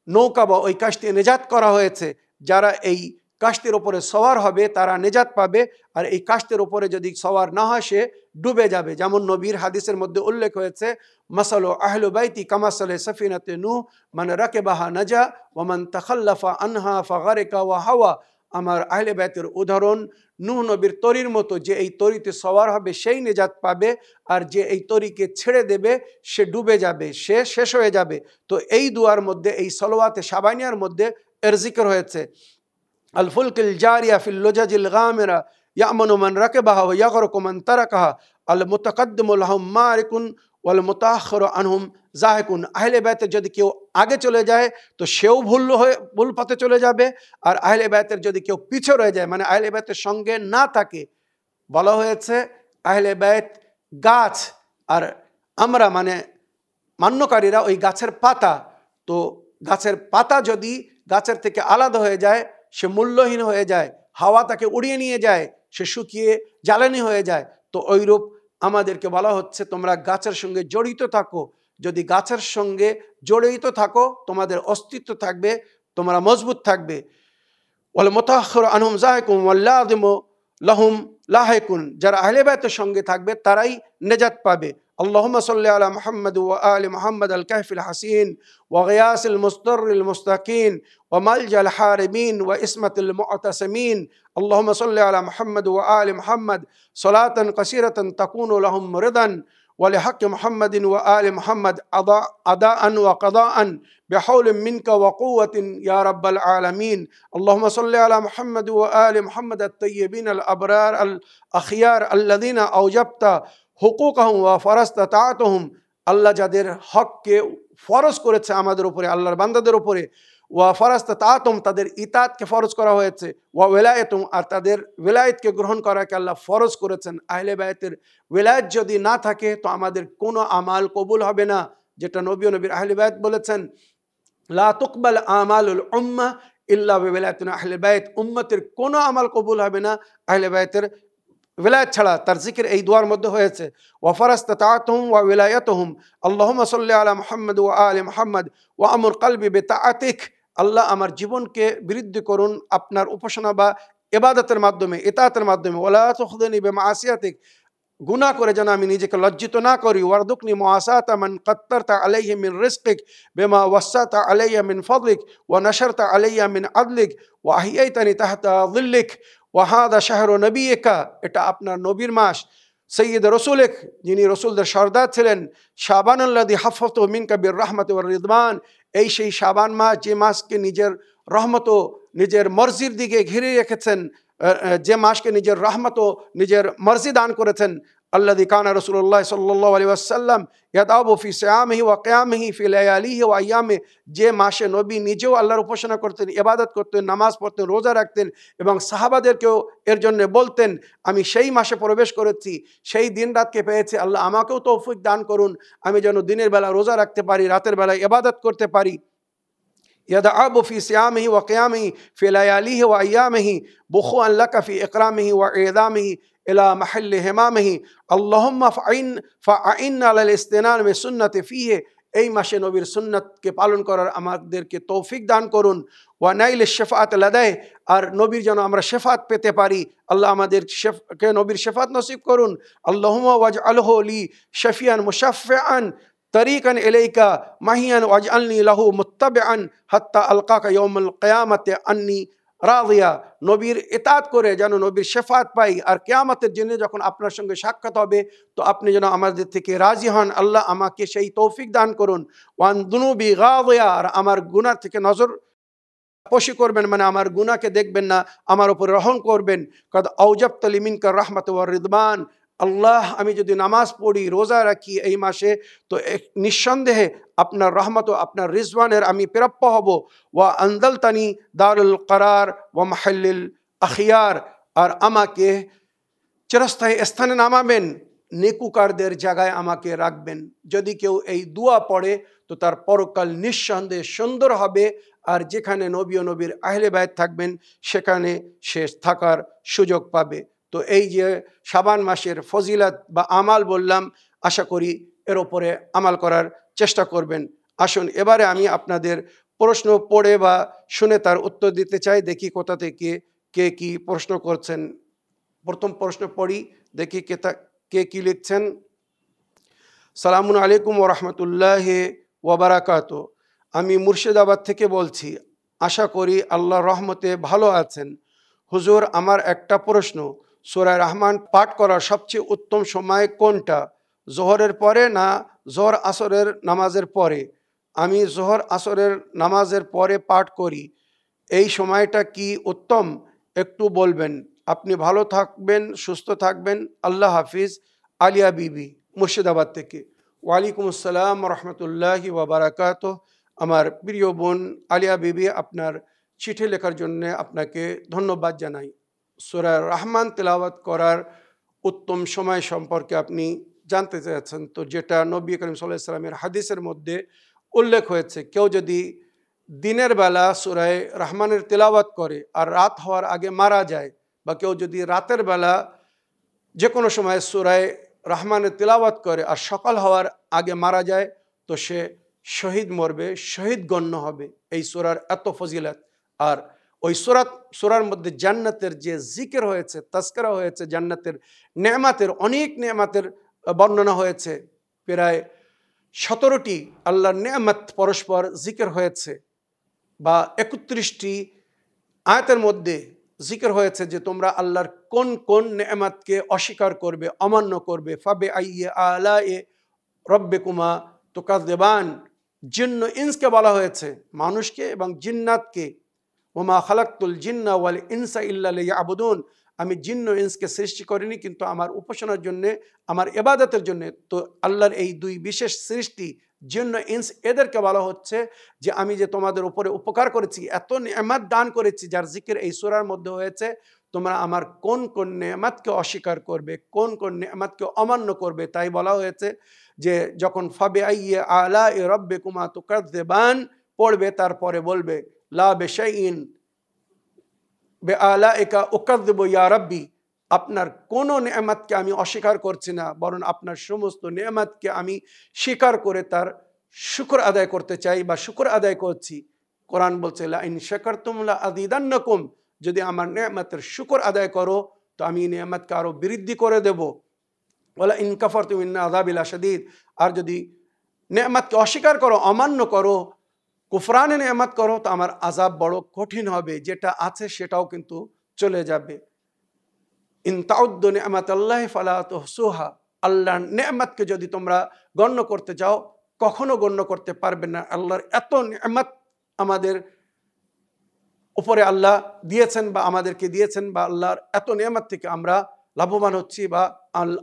নৌকা বা ওই কাশতি নেজাত করা হয়েছে। যারা এই কাশতির ওপরে সওয়ার হবে তারা নেজাত পাবে, আর এই কাশতির ওপরে যদি সওয়ার না হয় সে ডুবে যাবে। যেমন নবীর হাদিসের মধ্যে উল্লেখ হয়েছে, মাসালু আহলু বাইতি কামাসালে সাফিনাতে নূহ মান রাকিবাহা নাজা ওয়া মান তাখাল্লাফা আনহা ফাগারিকা ওয়া হাওয়া। আমার আহলে বাইতের উদাহরণ নূহ নবীর তরির মতো, যে এই তরিতে সওয়ার হবে সেই নেজাত পাবে, আর যে এই তরিকে ছেড়ে দেবে সে ডুবে যাবে, সে শেষ হয়ে যাবে। তো এই দুয়ার মধ্যে, এই সলাওয়াতে শাবানিয়ার মধ্যে এর জিকির হয়েছে। আল ফুলকিল জারিয়া ফিল লুজাজিল গামিরা ইয়ামুনু মান রাকাবাহা ওয়া ইয়াগরিকু মান তারাকাহা। আল মুতাকাদ্দিমু লাহুম মারিকুন ওয়াল মুতাআখিরু আনহুম জাহিকুন। আহলে বাইতের যদি কেউ আগে চলে যায় তো সেও ভুল পথে চলে যাবে, আর আহলে বাইতের যদি কেউ পিছে রয়ে যায়, মানে আহলে বাইতের সঙ্গে না থাকে। বলা হয়েছে আহলে বাইত গাছ, আর আমরা মানে মান্যকারীরা ওই গাছের পাতা। তো গাছের পাতা যদি গাছের থেকে আলাদা হয়ে যায় সে মূল্যহীন হয়ে যায়, হাওয়া তাকে উড়িয়ে নিয়ে যায়, সে শুকিয়ে জ্বালানি হয়ে যায়। তো ওইরূপ আমাদেরকে বলা হচ্ছে তোমরা গাছের সঙ্গে জড়িত থাকো। যদি গাছের সঙ্গে জড়িত থাকো তোমাদের অস্তিত্ব থাকবে, তোমরা মজবুত থাকবে। ওয়াল মুতাআখিরু আনহুম জাহিকুম ওয়াল লাযিমু লাহুম লাহিকুন, যারা আহলে বাইতের সঙ্গে থাকবে তারাই নেজাত পাবে। আল্লাহুম্মা সাল্লি আলা মুহাম্মাদ ওয়া আলি মুহাম্মাদ আল কাহফিল হাসিন ওয়া গিয়াসিল মুস্তাররিল মুস্তাকিন ওয়া মালজাল হারিমিন ওয়া ইসমাতিল মু'তাসিমিন। আল্লাহুম্মা সাল্লি আলা মুহাম্মাদ ওয়া আলি মুহাম্মাদ সালাতান কাসীরাতান তাকুনু লাহুম রিদান ওয়া লিহাক্কি মুহাম্মাদিন ওয়া আলি মুহাম্মাদ আদাআন ওয়া কাদাআন বিহাউলিন মিনকা ওয়া কুওয়াতিন ইয়া রাব্বাল আলামিন। আল্লাহুম্মা সাল্লি আলা মুহাম্মাদ ওয়া আলি মুহাম্মাদ আত-তাইয়্যিবিন আল আবরার আল আখিয়ার আল্লাযীনা আওজাবতা হুকুকাহুম ওয়া ফারাজতা তাআতুহুম। আল্লাহ যাদের হককে ফরজ করেছে আমাদের উপরে, আল্লাহর বান্দাদের উপরে, ওয়া ফারাজতা তাআতুহুম তাদের ইতাতকে ফরজ করা হয়েছে, ওয়া ওয়ালায়াতুহুম আর তাদের ওয়ালায়াতকে গ্রহণ করাকে আল্লাহ ফরজ করেছেন। আহলে বাইতের ওয়ালায়াত যদি না থাকে তো আমাদের কোনো আমাল কবুল হবে না, যেটা নবী ও নবীর আহলে বাইত বলেছেন, লা তুকবাল আমালুল উম্মাহ ইল্লা বিওয়ালায়াতিন আহলে বাইত। উম্মতের কোনো আমাল কবুল হবে না আহলে বাইতের ওয়ালায়াত ছাড়া। তার জিকির এই দুয়ার মধ্যে হয়েছে, ওয়া ফারাজতা তাআতুহুম ওয়া ওয়ালায়াতুহুম। আল্লাহুম্মা সাল্লি আলা মুহাম্মাদ ওয়া আলি মুহাম্মাদ ওয়া আমুর কলবি বিতাআতিক। আল্লাহ আমার জীবনকে বৃদ্ধি করুন আপনার উপাসনা বা ইবাদতের মাধ্যমে, ইতাআতের মাধ্যমে। ওয়ালা তুখযিনি বিমাআসিয়াতিক, গুনাহ করে যেন আমি নিজেকে লজ্জিত না করি। ওয়ারদুকনি মুআসাতা মান কাত্তারতা আলাইহি মিন রিজকিক বিমা ওয়াসাতা আলাইয়া মিন ফাদলিক ওয়া নাশারতা আলাইয়া মিন আদলিক ওয়া আহিয়াইতানি তাহতা যিল্লিক ওয়া হাদা শাহরু নবিয়িকা। এটা আপনার নবীর মাস, সৈয়দ রসুলেক, যিনি রসুলদের সর্দার ছিলেন। শাবানুল্লাযী হাফফতু মিনকা বির রাহমাতি ওয়ার রিদওয়ান। এই সেই শাবান মাস, যে মাসকে নিজের রহমত ও নিজের মর্জির দিকে ঘিরে রেখেছেন, যে মাসকে নিজের রহমত ও নিজের মর্জি দান করেছেন। আল্লাযী কানা রাসূলুল্লাহ সাল্লাল্লাহু আলাইহি ওয়াসাল্লাম ইয়াদাবু ফি সিয়ামিহি ওয়া কিয়ামিহি ফি লায়ালিহি ওয়া আইয়ামিহি। যে মাসে নবী নিজেও আল্লাহর উপাসনা করতেন, ইবাদত করতেন, নামাজ পড়তেন, রোজা রাখতেন এবং সাহাবাদেরকেও এর জন্য বলতেন, আমি সেই মাসে প্রবেশ করেছি, সেই দিন রাতকে পেয়েছি, আল্লাহ আমাকেও তৌফিক দান করুন, আমি যেন দিনের বেলা রোজা রাখতে পারি, রাতের বেলায় ইবাদত করতে পারি। ইয়াদাবু ফি সিয়ামিহি ওয়া কিয়ামিহি ফি লায়ালিহি ওয়া আইয়ামিহি বুখুআন লাকা ফি ইকরামিহি ওয়া ইদামিহি ইলা মাহাল্লি হিমামিহি। আল্লাহুম্মা ফাআইন্না আলাল ইস্তিনান বিসুন্নতি ফিহি। এই মাসে নবীর সুন্নাতকে পালন করার আমাদেরকে তৌফিক দান করুন। ওয়া নাইলিশ শাফাআত লাদাইহি, আর নবীর যেন আমরা শাফাত পেতে পারি, আল্লাহ আমাদের কে নবীর শাফাত নসিব করুন। আল্লাহুম্মা ওয়াজআলহু লি শাফিয়ান মুশাফফিআন তরিকান ইলাইকা মাহিয়ান ওয়াজআলনি লাহু মুত্তাবিআন হাত্তা আলকাকা ইয়াউমুল কিয়ামাতি আন্নী রাদিয়া। নবীর ইতাআত করে যেন নবীর শাফাত পাই, আর কিয়ামতের দিনে যখন আপনার সঙ্গে সাক্ষাৎ হবে তো আপনি যেন আমাদের থেকে রাজি হন। আল্লাহ আমাকে সেই তৌফিক দান করুন। ওয়ান দুনুবি গাদিয়া, আর আমার গুনাহ থেকে নজর পোষি করবেন, মানে আমার গুনাহকে দেখবেন না, আমার উপর রহম করবেন। কাদ আওজাবতা লি মিনকা রাহমাত ওয়ার রিদওয়ান। আল্লাহ, আমি যদি নামাজ পড়ি, রোজা রাখি এই মাসে, তো নিঃসন্দেহে আপনার রহমত ও আপনার রিজওয়ানের আমি প্রাপ্য হব। ওয়া আনজালতানি দারুল করার ওয়া মাহাল্লিল আখিয়ার, আর আমাকে চিরস্থায়ী স্থানে নামাবেন, নেকুকারদের জায়গায় আমাকে রাখবেন। যদি কেউ এই দোয়া পড়ে তো তার পরকাল নিঃসন্দেহে সুন্দর হবে, আর যেখানে নবী ও নবীর আহলে বাইত থাকবেন সেখানে সে থাকার সুযোগ পাবে। তো এই যে শাবান মাসের ফজিলত বা আমাল বললাম, আশা করি এর ওপরে আমাল করার চেষ্টা করবেন। আসুন এবারে আমি আপনাদের প্রশ্ন পড়ে বা শুনে তার উত্তর দিতে চাই। দেখি কোথা থেকে কে কি প্রশ্ন করছেন। প্রথম প্রশ্ন পড়ি, দেখি কে কি লিখছেন। সালামুন আলাইকুম ওয়া রাহমাতুল্লাহি ওয়া বারাকাতুহু। আমি মুর্শিদাবাদ থেকে বলছি, আশা করি আল্লাহর রহমতে ভালো আছেন। হুজুর, আমার একটা প্রশ্ন, সূরা রহমান পাঠ করার সবচেয়ে উত্তম সময় কোনটা? জোহরের পরে না জোহর আসরের নামাজের পরে? আমি জোহর আসরের নামাজের পরে পাঠ করি, এই সময়টা কি উত্তম? একটু বলবেন। আপনি ভালো থাকবেন, সুস্থ থাকবেন, আল্লাহ হাফিজ। আলিয়া বিবি, মুর্শিদাবাদ থেকে। ওয়ালাইকুম আসসালাম রহমতুল্লাহি ওয়া বারাকাতুহু। আমার প্রিয় বোন আলিয়া বিবি, আপনার চিঠি লেখার জন্য আপনাকে ধন্যবাদ জানাই। সূরা রহমান তেলাওয়াত করার উত্তম সময় সম্পর্কে আপনি জানতে চাচ্ছেন, তো যেটা নবী করিম সাল্লাল্লাহু আলাইহি ওয়াসাল্লামের হাদিসের মধ্যে উল্লেখ হয়েছে, কেউ যদি দিনের বেলা সূরা রহমানের তেলাওয়াত করে আর রাত হওয়ার আগে মারা যায়, বা কেউ যদি রাতের বেলা যে কোনো সময় সূরা রহমানের তেলাওয়াত করে আর সকাল হওয়ার আগে মারা যায়, তো সে শহীদ মরবে, শহীদ গণ্য হবে। এই সূরার এত ফজিলত। আর ওই সূরার মধ্যে জান্নাতের যে জিকির হয়েছে, তাজকিরা হয়েছে, জান্নাতের নেয়ামাতের, অনেক নেয়ামাতের বর্ণনা হয়েছে। প্রায় 17টি আল্লাহর নেয়ামত পরস্পর জিকির হয়েছে, বা 31টি আয়াতের মধ্যে জিকির হয়েছে যে তোমরা আল্লাহর কোন কোন নেয়ামতকে অস্বীকার করবে, অমান্য করবে। ফাবে আইয়ে আলায়ে রব্বিকুমা তুকাযযিবান, জিন্ন ইনসকে বলা হয়েছে, মানুষকে এবং জিন্নাতকে। ওমা খালাকতুল জিন্না ওয়াল ইনসা ইল্লা লিয়াবুদুন, আমি জিন্ন ইনসকে সৃষ্টি করিনি কিন্তু আমার উপাসনার জন্য, আমার ইবাদতের জন্য। তো আল্লাহর এই দুই বিশেষ সৃষ্টি জিন্ন ইনস, এদেরকে বলা হচ্ছে যে আমি যে তোমাদের উপরে উপকার করেছি, এত নেয়ামত দান করেছি, যার জিকির এই সূরার মধ্যে হয়েছে, তোমরা আমার কোন কোন নেয়ামতকে অস্বীকার করবে, কোন কোন নেয়ামতকে অমান্য করবে। তাই বলা হয়েছে যে যখন ফাবে আইয়ে আলা এ রব্বিকুমা তুকাযযিবান পড়বে, তারপরে বলবে লা বিশাইইন বিআলাইকা উকাযযিবু ইয়া রাব্বি, আপনার কোনো নেয়ামতকে আমি অস্বীকার করছি না, বরং আপনার সমস্ত নেয়ামতকে আমি স্বীকার করে তার শুকর আদায় করতে চাই বা শুকর আদায় করছি। কোরআন বলছে লা ইন শাকারতুম লা আযীদান্নাকুম, যদি আমার নেয়ামতের শুকর আদায় করো তো আমি নেয়ামতকে আরো বৃদ্ধি করে দেব। ওয়ালা ইন কাফারতুম ইন্না আযাবি লাশাদীদ, আর যদি নেয়ামতকে অস্বীকার করো, অমান্য করো, কুফরানে নেয়ামত করো, তো আমার আযাব বড় কঠিন হবে, যেটা আছে সেটাও কিন্তু চলে যাবে। ইন তাউদ্দু নি'মাতাল্লাহি ফালা তুহসুহা, আল্লাহর নেয়ামতকে যদি তোমরা গণ্য করতে যাও কখনো গণ্য করতে পারবে না। আল্লাহর এত নেয়ামত আমাদের উপরে আল্লাহ দিয়েছেন বা আমাদেরকে দিয়েছেন, বা আল্লাহর এত নেয়ামত থেকে আমরা লাভবান হচ্ছি বা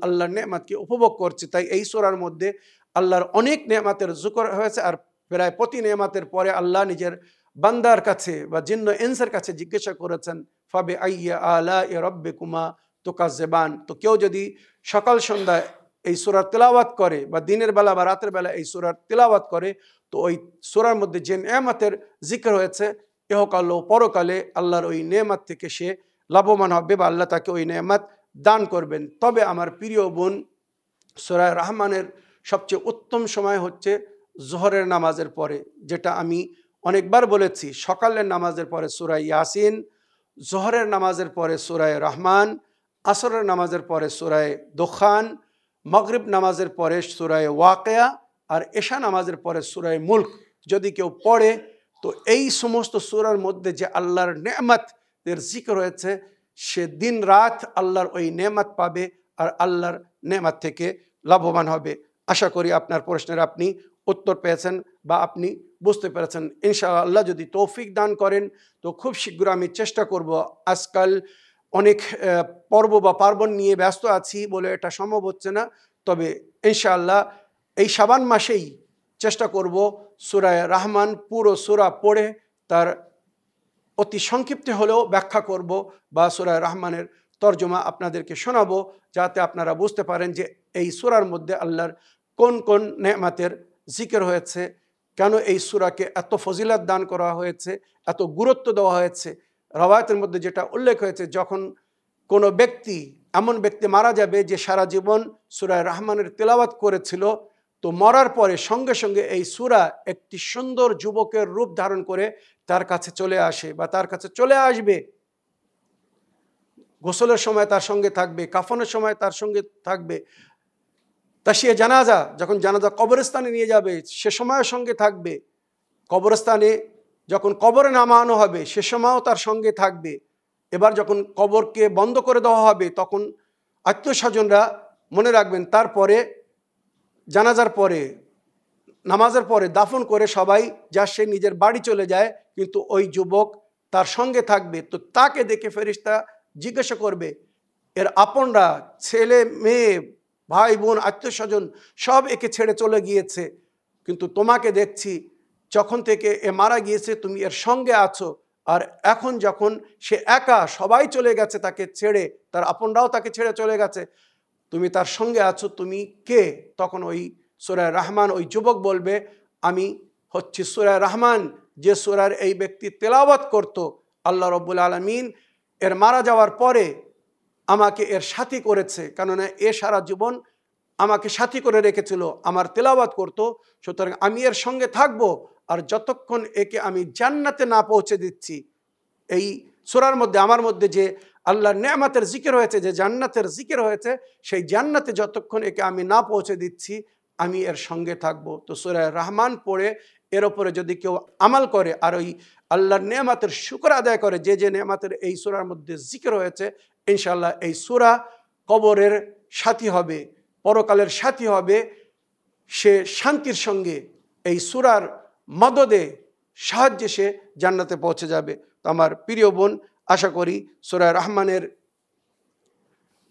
আল্লাহর নেয়ামতকে উপভোগ করছি। তাই এই সূরার মধ্যে আল্লাহর অনেক নেয়ামতের যিকর হয়েছে। আর প্রায় প্রতি নেয়ামতের পরে আল্লাহ নিজের বান্দার কাছে বা জিন্ন ইনসের কাছে জিজ্ঞাসা করেছেন ফাবে আইয়া আলাই রব্বিকুমা তুকাযযিবান। তো কেউ যদি সকাল সন্ধ্যায় এই সূরার তেলাওয়াত করে, বা দিনের বেলা বা রাতের বেলা এই সূরার তেলাওয়াত করে, তো ওই সূরার মধ্যে যে নেয়ামতের জিকির হয়েছে, ইহকাল ও পরকালে আল্লাহর ওই নেয়ামত থেকে সে লাভবান হবে, বা আল্লাহ তাকে ওই নেয়ামত দান করবেন। তবে আমার প্রিয় বোন, সূরা রহমানের সবচেয়ে উত্তম সময় হচ্ছে জোহরের নামাজের পরে, যেটা আমি অনেকবার বলেছি। সকালের নামাজের পরে সূরা ইয়াসিন, জোহরের নামাজের পরে সূরা রহমান, আসরের নামাজের পরে সূরা দুখান, মাগরিব নামাজের পরে সূরা ওয়াকিয়া, আর এশা নামাজের পরে সূরা মুলক যদি কেউ পড়ে, তো এই সমস্ত সূরার মধ্যে যে আল্লাহর নেয়ামতের জিকির হয়েছে, সে দিন রাত আল্লাহর ওই নেয়ামত পাবে আর আল্লাহর নেয়ামত থেকে লাভবান হবে। আশা করি আপনার প্রশ্নের আপনি উত্তর পেয়েছেন বা আপনি বুঝতে পেরেছেন। ইনশাআল্লাহ যদি তৌফিক দান করেন তো খুব শীঘ্র আমি চেষ্টা করব। আজকাল অনেক পর্ব বা পার্বণ নিয়ে ব্যস্ত আছি বলে এটা সম্ভব হচ্ছে না, তবে ইনশাআল্লাহ এই শাবান মাসেই চেষ্টা করব সূরা রহমান পুরো সূরা পড়ে তার অতি সংক্ষিপ্ত হলেও ব্যাখ্যা করব, বা সূরা রহমানের তর্জমা আপনাদেরকে শোনাবো, যাতে আপনারা বুঝতে পারেন যে এই সূরার মধ্যে আল্লাহর কোন কোন নেয়ামতের জিকির হয়েছে, কেন এই সূরাকে এত ফজিলত দান করা হয়েছে, এত গুরুত্ব দেওয়া হয়েছে। রওয়ায়াতের মধ্যে যেটা উল্লেখ হয়েছে, যখন কোনো ব্যক্তি, এমন ব্যক্তি মারা যাবে যে সারা জীবন সূরা রহমানের তেলাওয়াত করেছিল, তো মরার পরে সঙ্গে সঙ্গে এই সূরা একটি সুন্দর যুবকের রূপ ধারণ করে তার কাছে চলে আসে বা তার কাছে চলে আসবে। গোসলের সময় তার সঙ্গে থাকবে, কাফনের সময় তার সঙ্গে থাকবে, তাশিয়া জানাজা, যখন জানাজা কবরস্থানে নিয়ে যাবে সে সময়ের সঙ্গে থাকবে, কবরস্থানে যখন কবরে নামানো হবে সে সময়ও তার সঙ্গে থাকবে। এবার যখন কবরকে বন্ধ করে দেওয়া হবে তখন আত্মীয় স্বজনরা, মনে রাখবেন, তারপরে জানাজার পরে, নামাজের পরে দাফন করে সবাই যা সে নিজের বাড়ি চলে যায়, কিন্তু ওই যুবক তার সঙ্গে থাকবে। তো তাকে দেখে ফেরেশতা জিজ্ঞাসা করবে, এর আপনরা, ছেলে মেয়ে, ভাই বোন, আত্মীয় স্বজন সব একে ছেড়ে চলে গিয়েছে, কিন্তু তোমাকে দেখছি যখন থেকে এ মারা গিয়েছে তুমি এর সঙ্গে আছো, আর এখন যখন সে একা, সবাই চলে গেছে তাকে ছেড়ে, তার আপনরাও তাকে ছেড়ে চলে গেছে, তুমি তার সঙ্গে আছো, তুমি কে? তখন ওই সূরা রহমান ওই যুবক বলবে, আমি হচ্ছি সূরা রহমান, যে সূরার এই ব্যক্তি তেলাওয়াত করত। আল্লাহ রাব্বুল আলামিন এর মারা যাওয়ার পরে আমাকে এর সাথী করেছে, কেননা এ সারা জীবন আমাকে সাথী করে রেখেছিল, আমার তেলাওয়াত করত, সুতরাং আমি এর সঙ্গে থাকব, আর যতক্ষণ একে আমি জান্নাতে না পৌঁছে দিচ্ছি, এই সূরার মধ্যে আমার মধ্যে যে আল্লাহর নেয়ামতের জিকির হয়েছে, যে জান্নাতের জিকির হয়েছে, সেই জান্নাতে যতক্ষণ একে আমি না পৌঁছে দিচ্ছি আমি এর সঙ্গে থাকবো। তো সূরা রহমান পড়ে এর ওপরে যদি কেউ আমাল করে আর ওই আল্লাহর নেয়ামতের শুকর আদায় করে, যে যে নেয়ামতের এই সূরার মধ্যে জিকির হয়েছে, ইনশাআল্লাহ এই সূরা কবরের সাথী হবে, পরকালের সাথী হবে। সে শান্তির সঙ্গে এই সূরার মদদে সাহায্যে সে জান্নাতে পৌঁছে যাবে। তো আমার প্রিয় বোন, আশা করি সূরা রহমানের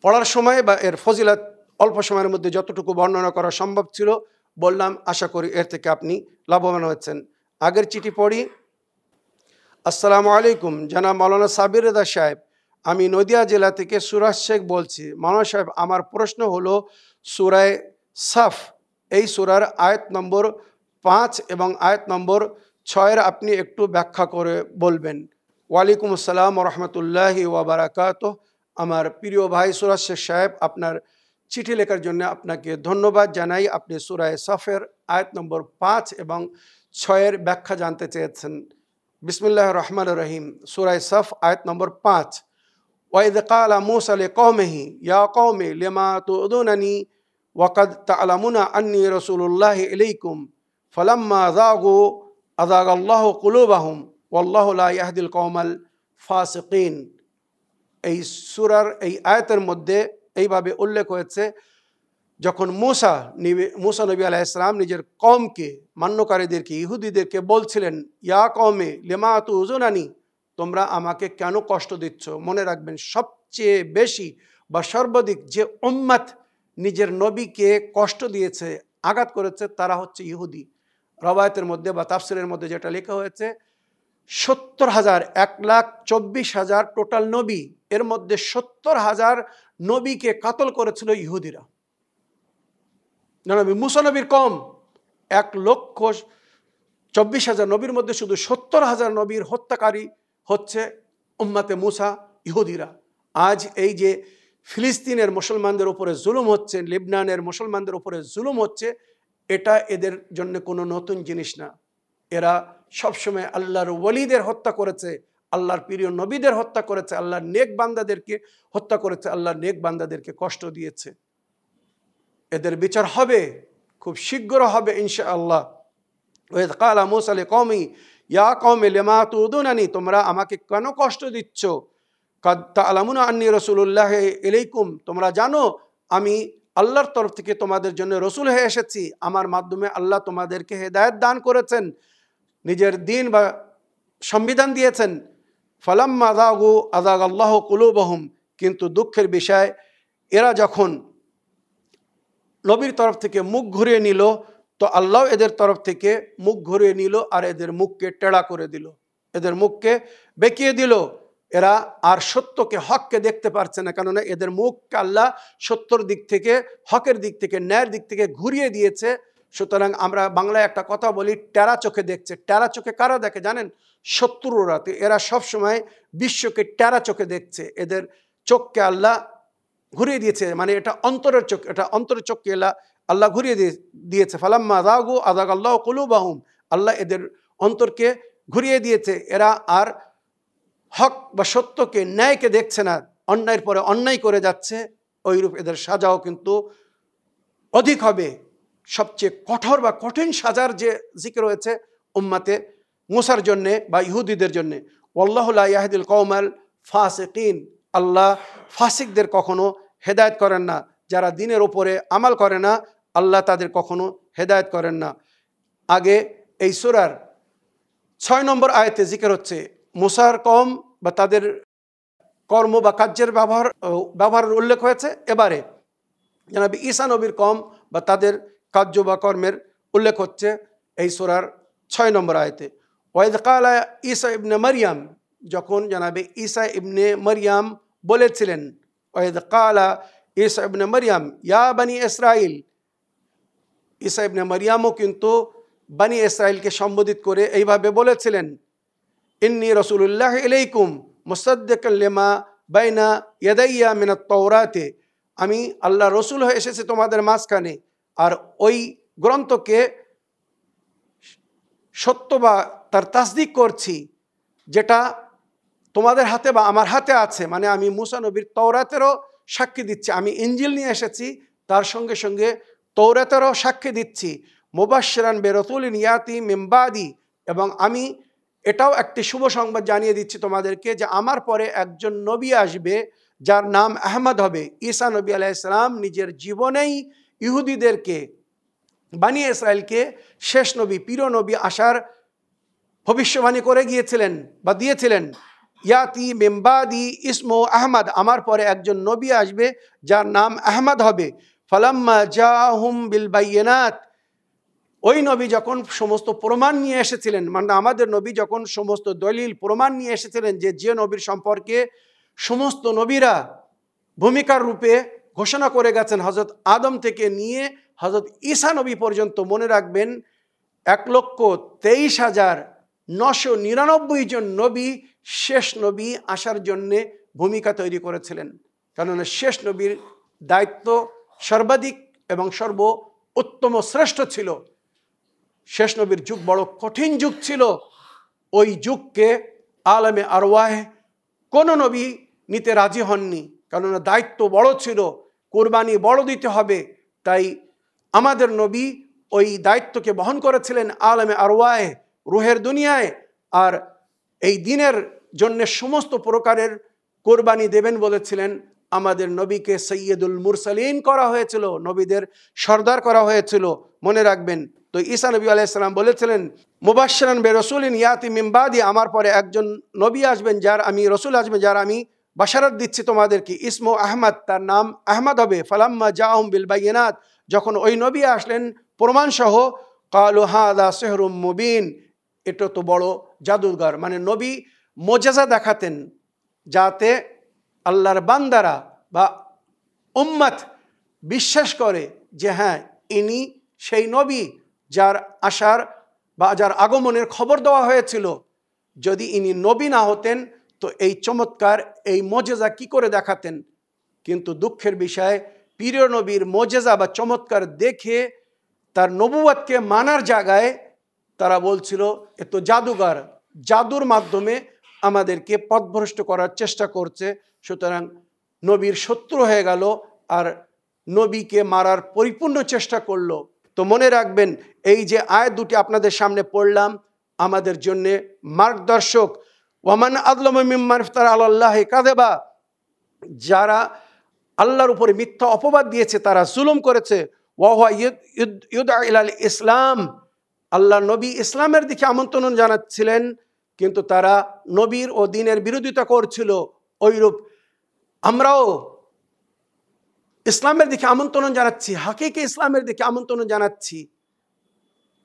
পড়ার সময় বা এর ফজিলত অল্প সময়ের মধ্যে যতটুকু বর্ণনা করা সম্ভব ছিল বললাম, আশা করি এর থেকে আপনি লাভবান হয়েছেন। আগের চিঠি পড়ি। আসসালামু আলাইকুম, জানাব মাওলানা সাবির রেজা সাহেব, আমি নদিয়া জেলা থেকে সুরাজ শেখ বলছি। মাওলানা সাহেব, আমার প্রশ্ন হলো সূরায়ে সাফ এই সূরার আয়াত নম্বর 5 এবং আয়াত নম্বর 6 আপনি একটু ব্যাখ্যা করে বলবেন। ওয়ালাইকুম আসসালাম রহমতুল্লাহি ওয়া বারাকাতুহু। আমার প্রিয় ভাই সুরাজ শেখ সাহেব, আপনার চিঠি লেখার জন্য আপনাকে ধন্যবাদ জানাই। আপনি সূরায়ে সাফের আয়াত নম্বর 5 এবং 6 ব্যাখ্যা জানতে চেয়েছেন। বিসমিল্লাহির রহমানির রহিম। সূরায়ে সাফ আয়াত নম্বর 5। ওয়াইদ ক্বালা মূসা লিকওমিহি ইয়া কওমি লিমা তু'যুনানি ওয়াকাদ তা'লামুনা আন্নী রাসূলুল্লাহি ইলাইকুম ফালাম্মা যাগু আযাগাল্লাহু কুলুবাহুম ওয়াল্লাহু লা ইয়াহদিল কওমাল ফাসিকিন। এই সূরার এই আয়াতের মধ্যে এইভাবে উল্লেখ হয়েছে, যখন মূসা নবী আলাইহিস সালাম নিজের কওমকে, মান্যকারীদেরকে, ইহুদিদেরকে বলছিলেন, ইয়া কওমে লিমা তু'যুনানি, তোমরা আমাকে কেন কষ্ট দিচ্ছ। মনে রাখবেন, সবচেয়ে বেশি বা সর্বাধিক যে উম্মত নিজের নবীকে কষ্ট দিয়েছে, আঘাত করেছে, তারা হচ্ছে ইহুদি। রওয়ায়াতের মধ্যে বা তাফসিরের মধ্যে যেটা লেখা হয়েছে, 70,000 1,24,000 টোটাল নবী, এর মধ্যে 70,000 নবীকে কাতল করেছিল ইহুদিরা। নবী মূসা নবীর কম 1,24,000 নবীর মধ্যে শুধু 70,000 নবীর হত্যাকারী হচ্ছে উম্মতে মূসা, ইহুদিরা। আজ এই যে ফিলিস্তিনের মুসলমানদের উপরে জুলুম হচ্ছে, লেবনানের মুসলমানদের উপরে জুলুম হচ্ছে, এটা এদের জন্য কোনো নতুন জিনিস না। এরা সবসময় আল্লাহর ওলিদের হত্যা করেছে, আল্লাহর প্রিয় নবীদের হত্যা করেছে, আল্লাহর নেক বান্দাদেরকে হত্যা করেছে, আল্লাহর নেক বান্দাদেরকে কষ্ট দিয়েছে। এদের বিচার হবে, খুব শীঘ্র হবে ইনশাআল্লাহ। ওয়াইদ ক্বালা মূসা লিকওমি ইয়া কওমি লিমা তু'যুনানি, তোমরা আমাকে কেন কষ্ট দিচ্ছ। কাদ তা'লামুনা আন্নী রাসূলুল্লাহি ইলাইকুম, তোমরা জানো আমি আল্লাহর তরফ থেকে তোমাদের জন্য রসুল হয়ে এসেছি, আমার মাধ্যমে আল্লাহ তোমাদেরকে হেদায়েত দান করেছেন, নিজের দিন বা সংবিধান দিয়েছেন। ফালাম্মা যাগু আযাগাল্লাহু কুলুবাহুম, কিন্তু দুঃখের বিষয় এরা যখন নবীর তরফ থেকে মুখ ঘুরিয়ে নিল, তো আল্লাহ এদের তরফ থেকে মুখ ঘুরিয়ে নিল আর এদের মুখকে টেড়া করে দিল, এদের মুখকে বেঁকিয়ে দিল। এরা আর সত্যকে, হককে দেখতে পারছে না, কেননা এদের মুখকে আল্লাহ সত্যর দিক থেকে, হকের দিক থেকে, ন্যায়ের দিক থেকে ঘুরিয়ে দিয়েছে। সুতরাং আমরা বাংলায় একটা কথা বলি, টেরা চোখে দেখছে। টেরা চোখে কারা দেখে জানেন? শত্রুরা। এরা সবসময় বিশ্বকে টেরা চোখে দেখছে, এদের চোখকে আল্লাহ ঘুরিয়ে দিয়েছে, মানে এটা অন্তরের চোখ, এটা অন্তরের চোখকে আল্লাহ ঘুরিয়ে দিয়েছে। ফালাম্মা যাগু আযাগাল্লাহু কুলুবাহুম, আল্লাহ এদের অন্তরকে ঘুরিয়ে দিয়েছে। এরা আর হক বা সত্যকে, ন্যায়কে দেখছে না, অন্যায়ের পরে অন্যায় করে যাচ্ছে। ওইরূপ এদের সাজাও কিন্তু অধিক হবে। সবচেয়ে কঠোর বা কঠিন সাজার যে জিকির হয়েছে উম্মতে মূসার জন্যে বা ইহুদিদের জন্যে, ওয়াল্লাহু লা ইয়াহদিল কওমাল ফাসিকিন, আল্লাহ ফাসিকদের কখনো হেদায়েত করেন না। যারা দিনের উপরে আমাল করে না, আল্লাহ তাদের কখনো হেদায়েত করেন না। আগে এই সূরার 6 নম্বর আয়াতে জিকির হচ্ছে মূসার কওম বা তাদের কর্ম বা কার্যের ব্যবহারের উল্লেখ হয়েছে। এবারে জনাব ঈসা নবীর কওম বা তাদের কার্য বা কর্মের উল্লেখ হচ্ছে এই সূরার 6 নম্বর আয়াতে। ওয়াইদ ক্বালা ঈসা ইবনে মারইয়াম, যখন জনাবে ঈসা ইবনে মারইয়াম বলেছিলেন, ওয়াইদ ক্বালা ঈসা ইবনে মারইয়াম ইয়া বনি ইসরাইল, ঈসা ইবনে মারইয়ামও কিন্তু বনি ইসরাইলকে সম্বোধিত করে এইভাবে বলেছিলেন, ইন্নী রাসূলুল্লাহি ইলাইকুম মুসাদ্দিকান লিমা বাইনা ইয়াদাইয়া মিনাত তাওরাতে, আমি আল্লাহ রসুল হয়ে এসেছি তোমাদের মাঝখানে, আর ওই গ্রন্থকে সত্য বা তার তাসদিক করছি, যেটা তোমাদের হাতে বা আমার হাতে আছে, মানে আমি মুসা নবীর তওরাতেরও সাক্ষী দিচ্ছি, আমি ইনজিল নিয়ে এসেছি, তার সঙ্গে সঙ্গে তওরাতেরও সাক্ষী দিচ্ছি, মুবাশশিরান বিরাসূলিন ইয়াতি মিন বাদি, এবং আমি এটাও একটি শুভ সংবাদ জানিয়ে দিচ্ছি তোমাদেরকে যে আমার পরে একজন নবী আসবে যার নাম আহমদ হবে। ঈসা নবী আলাইহিস সালাম নিজের জীবনেই ইহুদিদেরকে, বনী ইসরাইলকে শেষ নবী, প্রিয় নবী আসার ভবিষ্যবাণী করে গিয়েছিলেন বা দিয়েছিলেন। ইয়াতি মিন বাদি ইসমু আহমদ, আমার পরে একজন নবী আসবে যার নাম আহমদ হবে। ফালাম্মা জাহুম বিল বাইয়িনাত, ওই নবী যখন সমস্ত প্রমাণ নিয়ে এসেছিলেন, মানে আমাদের নবী যখন সমস্ত দলিল প্রমাণ নিয়ে এসেছিলেন, যে নবীর সম্পর্কে সমস্ত নবীরা ভূমিকার রূপে ঘোষণা করে গেছেন, হজরত আদম থেকে নিয়ে হজরত ঈসা নবী পর্যন্ত, মনে রাখবেন 1,23,999 জন নবী শেষ নবী আসার জন্যে ভূমিকা তৈরি করেছিলেন। কেননা শেষ নবীর দায়িত্ব সর্বাধিক এবং সর্ব উত্তম শ্রেষ্ঠ ছিল। শেষ নবীর যুগ বড় কঠিন যুগ ছিল। ওই যুগকে আলমে আরওয়াহ কোনো নবী নিতে রাজি হননি, কেননা দায়িত্ব বড় ছিল, কোরবানি বড় দিতে হবে। তাই আমাদের নবী ওই দায়িত্বকে বহন করেছিলেন আলমে আরওয়াহ, রুহের দুনিয়ায়। আর এই দিনের জন্য সমস্ত প্রকারের কোরবানি দেবেন বলেছিলেন। আমাদের নবীকে সৈয়দুল মুরসালিন করা হয়েছিল, নবীদের সর্দার করা হয়েছিল, মনে রাখবেন। তো ঈসা নবী আলাইহিস সালাম বলেছিলেন, মুবাশশিরান বিরাসূলিন ইয়াতি মিন বাদি, আমার পরে একজন নবী আসবেন, যার আমি রসুল আসবেন, যার আমি বাশারাত দিচ্ছি তোমাদেরকে, ইসমু আহমদ, তার নাম আহমদ হবে। ফালাম্মা জাহুম বিল বাইয়িনাত, যখন ওই নবী আসলেন প্রমাণসহ, ক্বালু হাযা সিহরুম মুবিন, এটা তো বড় জাদুঘর, মানে নবী মোজেজা দেখাতেন যাতে আল্লাহর বান্দারা বা উম্মত বিশ্বাস করে যে হ্যাঁ, ইনি সেই নবী যার আসার বা যার আগমনের খবর দেওয়া হয়েছিল। যদি ইনি নবী না হতেন তো এই চমৎকার এই মোজেজা কি করে দেখাতেন? কিন্তু দুঃখের বিষয়, প্রিয় নবীর মোজেজা বা চমৎকার দেখে তার নবুয়তকে মানার জায়গায় তারা বলছিল এ তো জাদুঘর, জাদুর মাধ্যমে আমাদেরকে পথভ্রষ্ট করার চেষ্টা করছে। সুতরাং নবীর শত্রু হয়ে গেল আর নবীকে মারার পরিপূর্ণ চেষ্টা করলো। তো মনে রাখবেন, এই যে আয়াত দুটি আপনাদের সামনে পড়লাম আমাদের জন্য মার্গদর্শক। ওয়ামান আযলামু মিম্মান ইফতারা আলাল্লাহি কাযিবা, যারা আল্লাহর উপরে মিথ্যা অপবাদ দিয়েছে তারা জুলুম করেছে। ওয়া হুয়া ইউদআ ইলাল ইসলাম, আল্লাহ নবী ইসলামের দিকে আমন্ত্রণ জানাচ্ছিলেন, কিন্তু তারা নবীর ও দ্বীনের বিরোধিতা করছিল। ওইরূপ আমরাও ইসলামের দিকে আমন্ত্রণ জানাচ্ছি, হাকিকি ইসলামের দিকে আমন্ত্রণ জানাচ্ছি।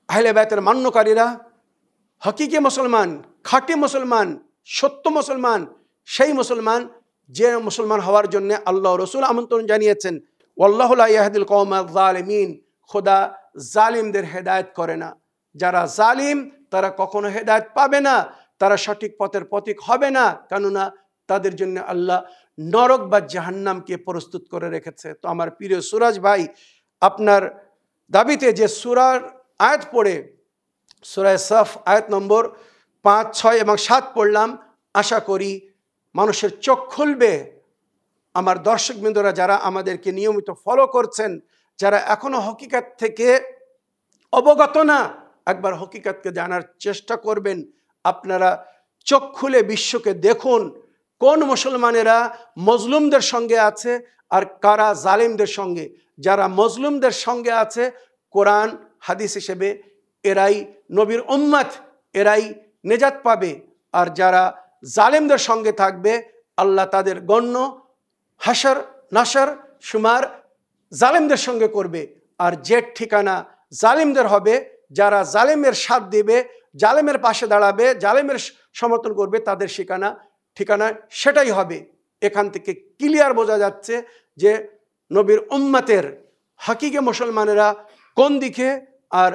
আহলে বাইতের মান্যকারীরা হাকিকি মুসলমান, খাঁটি মুসলমান, সত্য মুসলমান, সেই মুসলমান যে মুসলমান হওয়ার জন্য আল্লাহ রসুল আমন্ত্রণ জানিয়েছেন। ওয়াল্লাহু লা ইয়াহদিল কওমাজ জালিমিন, খোদা জালিমদের হেদায়েত করে না। যারা জালিম তারা কখনো হেদায়েত পাবে না, তারা সঠিক পথের পথিক হবে না, কেননা তাদের জন্য আল্লাহ নরক বা জাহান্নামকে প্রস্তুত করে রেখেছে। তো আমার প্রিয় সুরাজ ভাই, আপনার দাবিতে যে সূরার আয়াত পড়ে, সূরা সাফ আয়াত নম্বর 5, 6 এবং 7 পড়লাম, আশা করি মানুষের চোখ খুলবে। আমার দর্শকবৃন্দরা যারা আমাদেরকে নিয়মিত ফলো করছেন, যারা এখনো হকিকত থেকে অবগত না, একবার হকিকতকে জানার চেষ্টা করবেন। আপনারা চোখ খুলে বিশ্বকে দেখুন কোন মুসলমানেরা মজলুমদের সঙ্গে আছে আর কারা জালিমদের সঙ্গে। যারা মজলুমদের সঙ্গে আছে, কোরআন হাদিস হিসেবে এরাই নবীর উম্মত, এরাই নেজাত পাবে। আর যারা জালিমদের সঙ্গে থাকবে, আল্লাহ তাদের গণ্য হাসর নাসর সুমার জালিমদের সঙ্গে করবে। আর যে ঠিকানা জালিমদের হবে, যারা জালিমের সাথ দেবে, জালিমের পাশে দাঁড়াবে, জালিমের সমর্থন করবে, তাদের ঠিকানা সেটাই হবে। এখান থেকে ক্লিয়ার বোঝা যাচ্ছে যে নবীর উম্মতের হাকিকি মুসলমানেরা কোন দিকে আর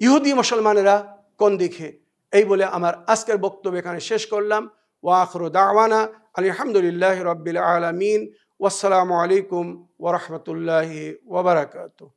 ইহুদি মুসলমানেরা কোন দিকে। এই বলে আমার আজকের বক্তব্য এখানে শেষ করলাম। ওয়া আখিরু দাওয়ানা আলহামদুলিল্লাহি রাব্বিল আলামিন। ওয়াসসালামু আলাইকুম ওয়া রাহমাতুল্লাহি ওয়া বারাকাতুহু।